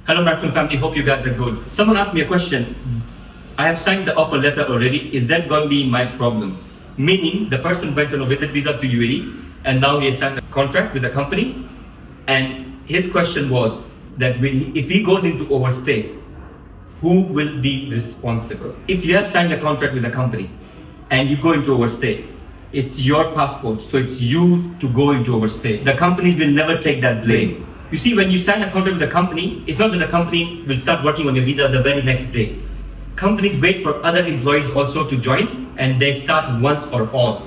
Hello, Marathon family. Hope you guys are good. Someone asked me a question. I have signed the offer letter already. Is that going to be my problem? Meaning, the person went on a visit visa to UAE and now he has signed a contract with the company. And his question was that if he goes into overstay, who will be responsible? If you have signed a contract with a company and you go into overstay, it's your passport, so it's you to go into overstay. The companies will never take that blame. You see, when you sign a contract with a company, it's not that the company will start working on your visa the very next day. Companies wait for other employees also to join, and they start once for all.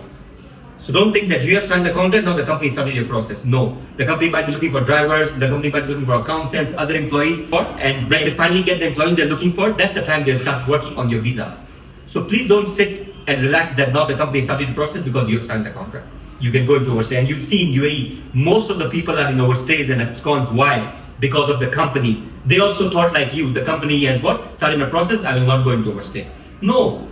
So don't think that you have signed the contract, now the company started your process. No. The company might be looking for drivers, the company might be looking for accountants, other employees, and when they finally get the employees they're looking for, that's the time they'll start working on your visas. So please don't sit and relax that now the company started the process because you have signed the contract. You can go into overstay, and you'll see in UAE, most of the people are in overstays and absconds. Why? Because of the companies. They also thought like you, the company has what? Started a process, I will not go into overstay. No,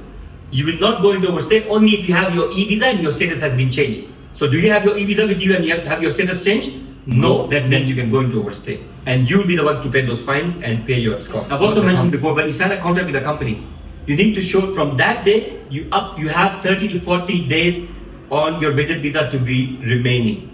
you will not go into overstay only if you have your e-visa and your status has been changed. So do you have your e-visa with you and you have your status changed? No, that means you can go into overstay. And you'll be the ones to pay those fines and pay your absconds. I've also mentioned before, when you sign a contract with a company, you need to show from that day, you have 30 to 40 days on your visit visa to be remaining.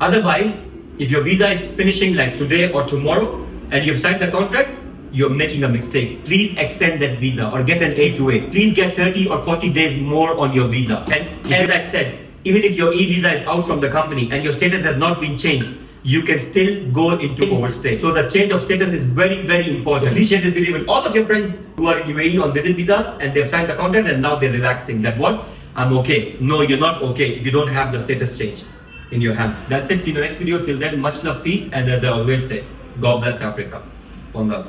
Otherwise, if your visa is finishing like today or tomorrow and you've signed the contract, you're making a mistake. Please extend that visa or get an A2A. Please get 30 or 40 days more on your visa. And as I said, even if your e-visa is out from the company and your status has not been changed, you can still go into overstay. So the change of status is very, very important. Please share this video with all of your friends who are in UAE on visit visas and they've signed the contract and now they're relaxing. That what? I'm okay. No, you're not okay if you don't have the status changed in your hand. That's it. See you in the next video. Till then, much love, peace, and as I always say, God bless Africa. One love.